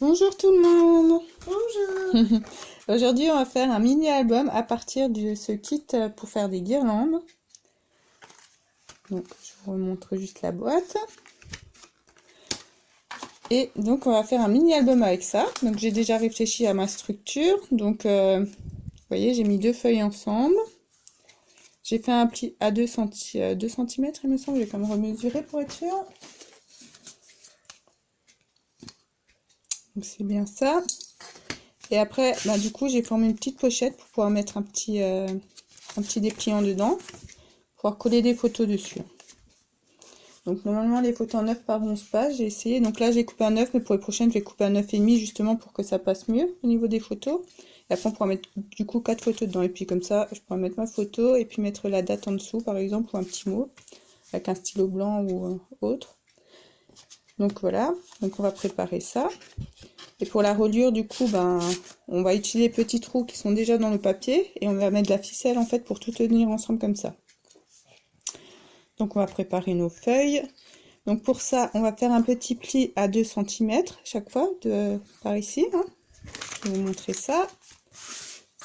Bonjour tout le monde. Bonjour. Aujourd'hui on va faire un mini album à partir de ce kit pour faire des guirlandes. Donc je vous montre juste la boîte. Et donc on va faire un mini album avec ça. Donc j'ai déjà réfléchi à ma structure. Donc vous voyez, j'ai mis deux feuilles ensemble. J'ai fait un pli à 2 cm il me semble. Je vais quand même remesurer pour être sûr. Donc c'est bien ça. Et après, du coup, j'ai formé une petite pochette pour pouvoir mettre un petit dépliant dedans, pour pouvoir coller des photos dessus. Donc normalement, les photos en 9 par 11 pages, j'ai essayé. Donc là, j'ai coupé un 9, mais pour les prochaines, je vais couper un 9,5 justement pour que ça passe mieux au niveau des photos. Et après, on pourra mettre du coup 4 photos dedans. Et puis comme ça, je pourrai mettre ma photo et puis mettre la date en dessous, par exemple, ou un petit mot, avec un stylo blanc ou autre. Donc voilà, donc on va préparer ça. Et pour la reliure, du coup, on va utiliser les petits trous qui sont déjà dans le papier et on va mettre de la ficelle en fait pour tout tenir ensemble comme ça. Donc on va préparer nos feuilles. Donc pour ça, on va faire un petit pli à 2 cm chaque fois par ici. Hein. Je vais vous montrer ça.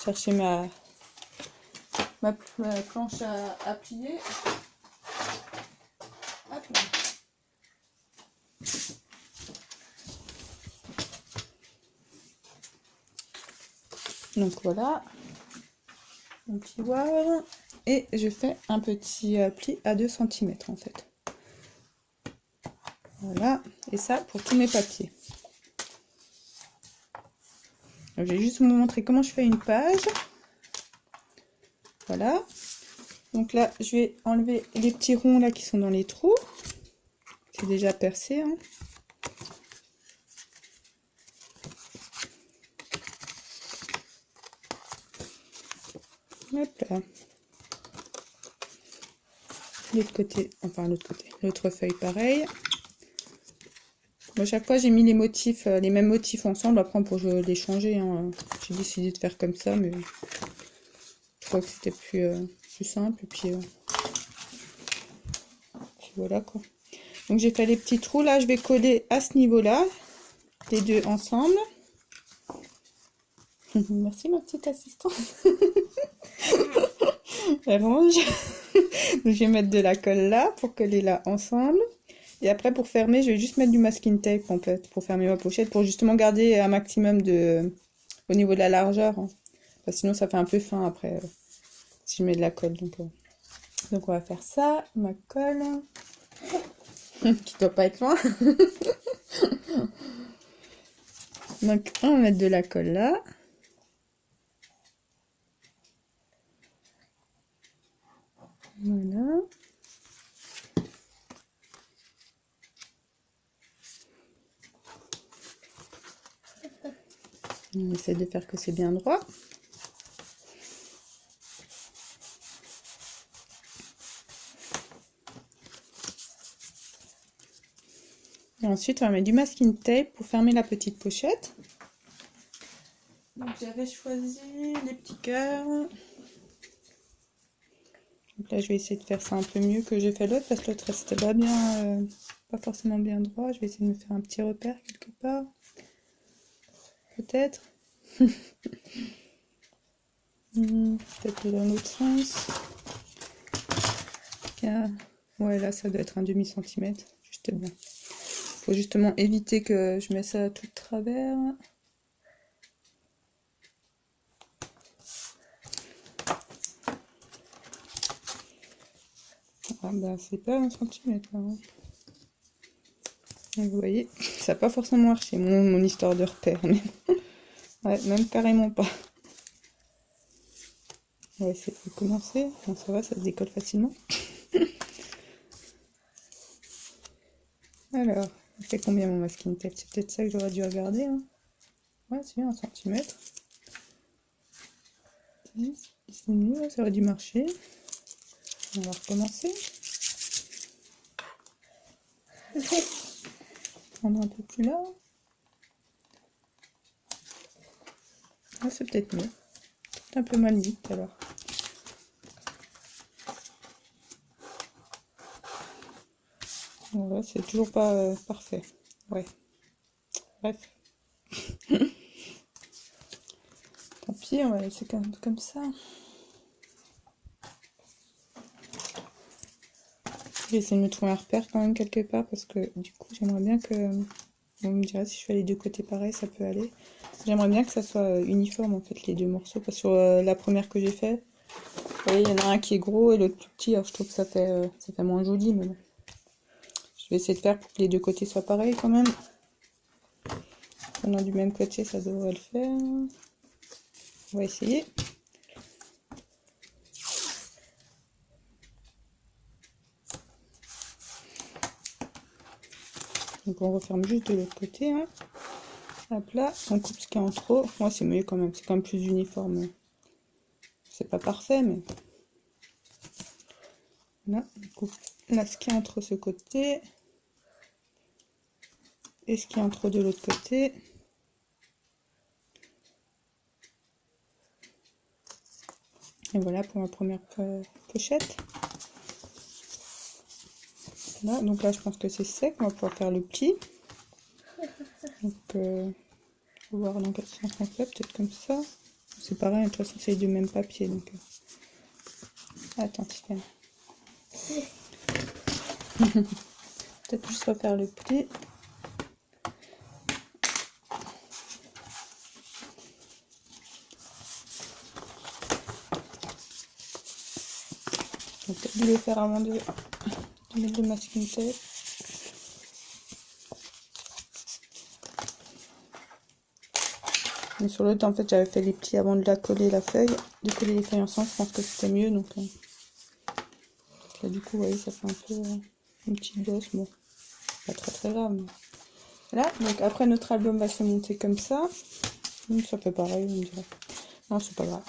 Chercher ma planche à plier. Hop là. Donc voilà, mon plioir, et je fais un petit pli à 2 cm en fait. Voilà, et ça pour tous mes papiers. Donc, je vais juste vous montrer comment je fais une page. Voilà. Donc là, je vais enlever les petits ronds là qui sont dans les trous. C'est déjà percé. Hein. Hop là. L'autre côté, enfin l'autre côté, l'autre feuille pareil. Bon, chaque fois j'ai mis les motifs, les mêmes motifs ensemble. Après on peut les changer. Hein. J'ai décidé de faire comme ça, mais je crois que c'était plus simple. Et puis voilà quoi. Donc j'ai fait les petits trous là. Je vais coller à ce niveau-là les deux ensemble. Merci ma petite assistante. Elle range. Donc je vais mettre de la colle là pour coller là ensemble. Et après pour fermer, je vais juste mettre du masking tape en fait pour fermer ma pochette pour justement garder un maximum au niveau de la largeur. Hein. Enfin, sinon ça fait un peu fin après si je mets de la colle. Donc on va faire ça, ma colle qui doit pas être loin. Donc on va mettre de la colle là. Voilà. On essaie de faire que c'est bien droit. Et ensuite, on va mettre du masking tape pour fermer la petite pochette. Donc j'avais choisi les petits cœurs. Donc là, je vais essayer de faire ça un peu mieux que j'ai fait l'autre parce que l'autre restait pas bien, pas forcément bien droit. Je vais essayer de me faire un petit repère quelque part. Peut-être. Peut-être dans l'autre sens. Ouais, là, ça doit être un demi-centimètre. Juste bien. Faut justement éviter que je mette ça tout de travers. Ah c'est pas un centimètre là. Hein. Donc, vous voyez, ça n'a pas forcément marché mon histoire de repère. Mais... ouais, même carrément pas. On va essayer de commencer. Bon, ça va, ça se décolle facilement. Alors, il fait combien mon masking tape? C'est peut-être ça que j'aurais dû regarder. Hein. Ouais, c'est 1 centimètre. 10, c'est mieux, ça aurait dû marcher. On va recommencer. Prendre un peu plus là. Ah, c'est peut-être mieux. C'est un peu mal mis tout à l'heure. Voilà, c'est toujours pas parfait. Ouais. Bref. Tant pis, on va laisser comme ça. Je vais essayer de me trouver un repère quand même quelque part parce que du coup j'aimerais bien que... On me dirait si je fais les deux côtés pareil, ça peut aller. J'aimerais bien que ça soit uniforme en fait les deux morceaux. Parce que sur la première que j'ai fait, vous voyez, il y en a un qui est gros et l'autre plus petit. Alors je trouve que ça fait moins joli, mais bon. Je vais essayer de faire pour que les deux côtés soient pareils quand même. Prenant du même côté, ça devrait le faire. On va essayer. Donc on referme juste de l'autre côté. Hein. Hop là, on coupe ce qui est en trop. Moi c'est mieux quand même, c'est quand même plus uniforme. C'est pas parfait, mais... Là, on coupe là ce qui est entre ce côté. Et ce qui est entre de l'autre côté. Et voilà pour ma première pochette. Là, donc là je pense que c'est sec, on va pouvoir faire le pli. Donc on va voir dans quel sens on fait, peut-être comme ça. C'est pareil, de toute façon c'est du même papier. Donc attends, Tiffany. Peut-être juste refaire le pli. Donc peut-être de le faire avant de mettre le masking tape. Mais sur l'autre, en fait, j'avais fait les plis avant de la coller la feuille. De coller les feuilles ensemble, je pense que c'était mieux. Donc là, du coup, vous voyez, ça fait un peu une petite bosse. Bon, pas très grave. Mais... Voilà, donc après, notre album va se monter comme ça. Ça fait pareil, on dirait. Non, c'est pas grave.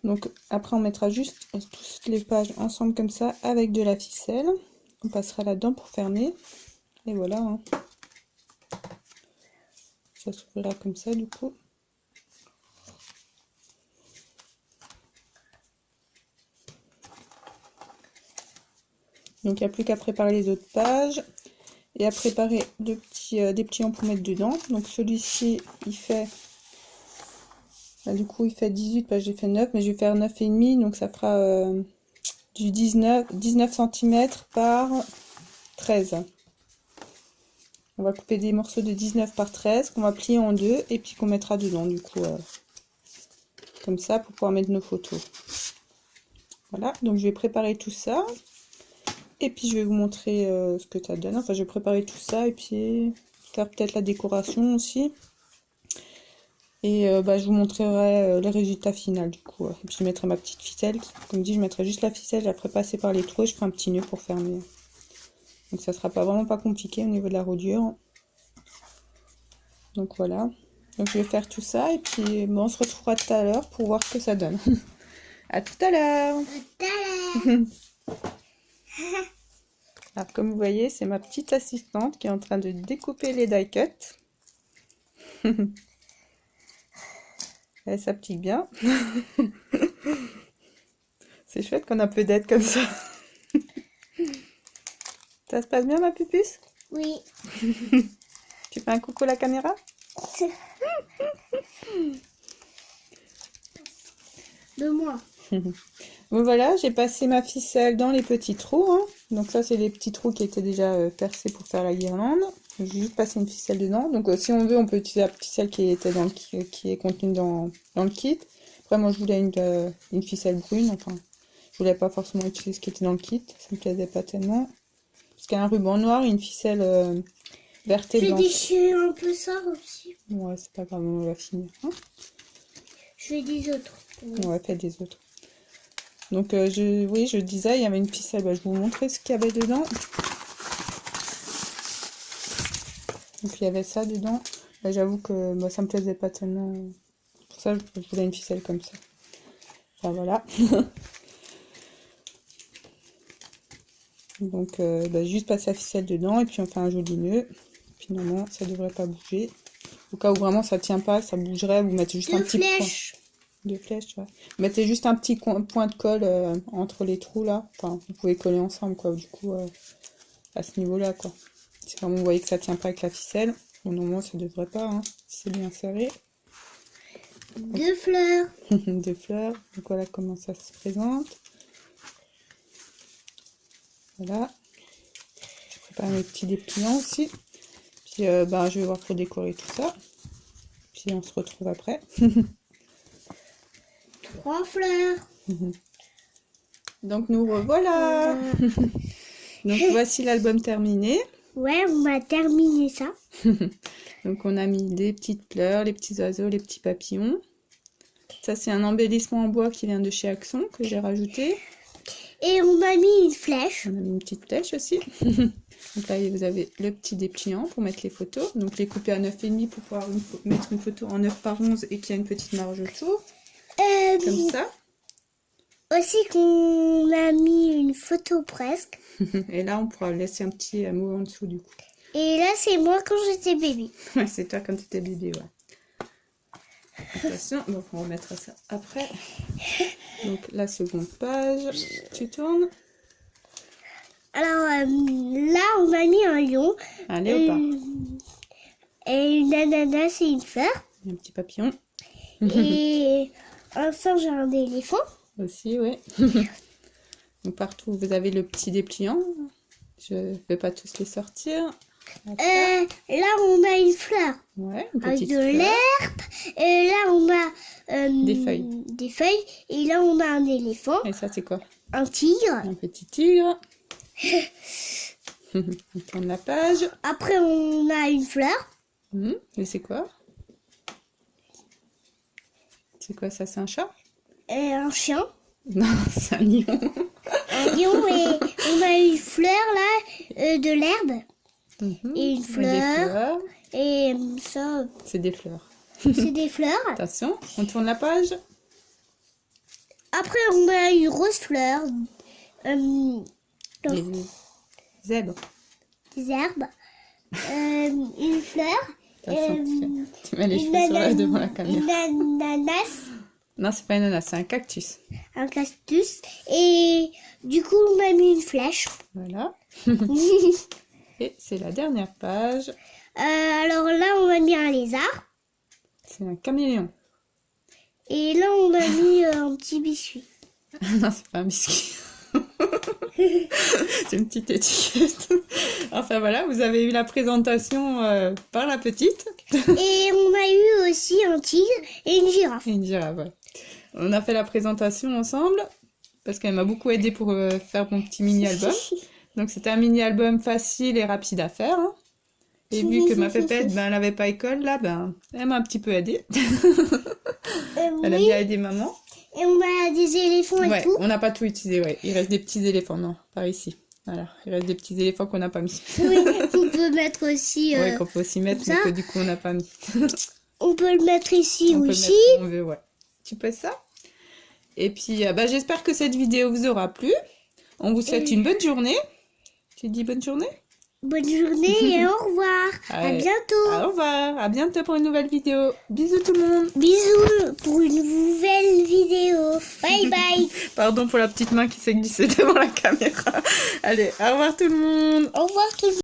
Donc après, on mettra juste toutes les pages ensemble comme ça avec de la ficelle. On passera là-dedans pour fermer. Et voilà. Hein. Ça s'ouvrira comme ça, du coup. Donc il n'y a plus qu'à préparer les autres pages et à préparer des pliants pour mettre dedans. Donc celui-ci il fait, là, du coup il fait 18 pages, j'ai fait 9, mais je vais faire 9,5, donc ça fera du 19 cm par 13. On va couper des morceaux de 19 par 13 qu'on va plier en deux et puis qu'on mettra dedans du coup comme ça pour pouvoir mettre nos photos. Voilà, donc je vais préparer tout ça. Et puis je vais vous montrer ce que ça donne. Enfin, je vais préparer tout ça et puis faire peut-être la décoration aussi. Et je vous montrerai le résultat final du coup. Et puis je mettrai ma petite ficelle. Comme dit, je mettrai juste la ficelle. Après passer par les trous, je ferai un petit nœud pour fermer. Donc ça sera vraiment pas compliqué au niveau de la rodure. Donc voilà. Donc je vais faire tout ça et puis bon, on se retrouvera tout à l'heure pour voir ce que ça donne. À tout à l'heure. Alors comme vous voyez, c'est ma petite assistante qui est en train de découper les die cuts. Elle s'applique bien. C'est chouette qu'on a un peu d'aide comme ça. Ça se passe bien ma pupuce? Oui. Tu fais un coucou à la caméra? De moi. Bon voilà, j'ai passé ma ficelle dans les petits trous. Hein. Donc ça, c'est les petits trous qui étaient déjà percés pour faire la guirlande. J'ai juste passé une ficelle dedans. Donc si on veut, on peut utiliser la ficelle qui était dans le qui est contenue dans le kit. Après, moi, je voulais une ficelle brune. Enfin, je voulais pas forcément utiliser ce qui était dans le kit. Ça me plaisait pas tellement. Parce qu'il y a un ruban noir et une ficelle verte et Je vais blanche. déchirer un peu ça aussi. Ouais, c'est pas grave, on va finir. Hein. Je fais des autres. Ouais, faites des autres. Donc, oui, je disais, il y avait une ficelle. Je vais vous montrer ce qu'il y avait dedans. Donc, il y avait ça dedans. Là, j'avoue que ça me plaisait pas tellement. Pour ça, je voulais une ficelle comme ça. Enfin, voilà. Donc, juste passer la ficelle dedans et puis on fait un joli nœud. Finalement, ça devrait pas bouger. Au cas où vraiment ça tient pas, ça bougerait, vous mettez juste un petit point. Deux flèches, ouais. Vous mettez juste un petit point de colle entre les trous là. Enfin, vous pouvez coller ensemble quoi, du coup, à ce niveau-là quoi. Si vraiment vous voyez que ça tient pas avec la ficelle, Bon, normalement, ça devrait pas, hein, si c'est bien serré. 2 fleurs. 2 fleurs. Donc voilà comment ça se présente. Voilà. Je prépare mes petits dépliants aussi. Puis je vais voir pour décorer tout ça. Puis on se retrouve après. 3 fleurs. Donc nous revoilà. Donc voici l'album terminé. Ouais, on va terminer ça. Donc on a mis les petites fleurs, les petits oiseaux, les petits papillons. Ça c'est un embellissement en bois qui vient de chez Axon que j'ai rajouté. Et on a mis une flèche. On a mis une petite flèche aussi. Donc là vous avez le petit dépliant pour mettre les photos. Donc les couper à 9,5 pour pouvoir mettre une photo en 9 par 11 et qu'il y a une petite marge autour. Comme ça. Aussi qu'on a mis une photo presque. Et là on pourra laisser un petit mot en dessous du coup. Et là c'est moi quand j'étais bébé. Ouais, c'est toi quand tu étais bébé, ouais. Attention, donc on remettra ça après. Donc la seconde page, tu tournes. Alors là on a mis un lion. Un léopard. Et une ananas et une fleur. Un petit papillon. Et un singe et un éléphant. Aussi, oui. Donc partout, vous avez le petit dépliant. Je ne vais pas tous les sortir. Là, on a une fleur. Ouais, une Avec petite de fleur. l'herbe. Et là, on a Des feuilles. Et là, on a un éléphant. Et ça, c'est quoi? Un tigre. Un petit tigre. On tourne la page. Après, on a une fleur. Et c'est quoi? C'est quoi ça? C'est un chat? Et un chien. Non, c'est un lion. Un lion. Et on a une fleur, là, de l'herbe. Et une fleur. Et ça, C'est des fleurs. c'est des fleurs. Attention, on tourne la page. Après, on a une rose fleur. Les zèbres. Des herbes. Une fleur. Attention, tu mets les cheveux sur devant la caméra. Une ananas. Non, c'est pas une ananas, c'est un cactus. Un cactus. Et du coup, on a mis une flèche. Voilà. Et c'est la dernière page. Alors là, on a mis un lézard. C'est un caméléon. Et là, on a mis un petit biscuit. Non, c'est pas un biscuit. C'est une petite étiquette. Enfin voilà, vous avez eu la présentation par la petite. Et on a eu aussi un tigre et une girafe. Et une girafe, ouais. On a fait la présentation ensemble parce qu'elle m'a beaucoup aidé pour faire mon petit mini-album. Donc c'était un mini-album facile et rapide à faire. Hein. Et vu que ma pépette, elle n'avait pas école, là, elle m'a un petit peu aidée. Elle a bien aidé maman. Et on a des éléphants et tout. On n'a pas tout utilisé, ouais. Il reste des petits éléphants, non, par ici. Voilà, il reste des petits éléphants qu'on n'a pas mis. Oui, on peut mettre aussi... Oui, qu'on peut aussi mettre, mais que du coup on n'a pas mis. On peut le mettre ici on aussi. Peut le mettre où on veut, ouais. Tu peux ça. Et puis, j'espère que cette vidéo vous aura plu. On vous souhaite une bonne journée. Tu dis bonne journée? Bonne journée et au revoir. À bientôt. Au revoir. À bientôt pour une nouvelle vidéo. Bisous tout le monde. Bisous pour une nouvelle vidéo. Bye bye. Pardon pour la petite main qui s'est glissée devant la caméra. Allez, au revoir tout le monde. Au revoir tout le monde.